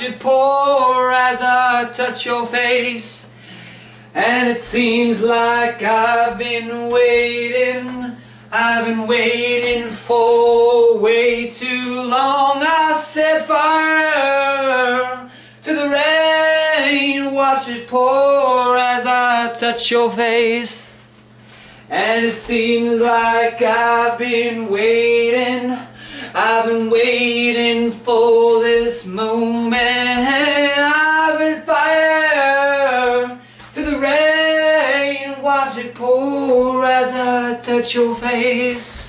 watch it pour as I touch your face. And it seems like I've been waiting for way too long. I set fire to the rain, watch it pour as I touch your face. And it seems like I've been waiting for this moment. I've been fire to the rain, watch it pour as I touch your face.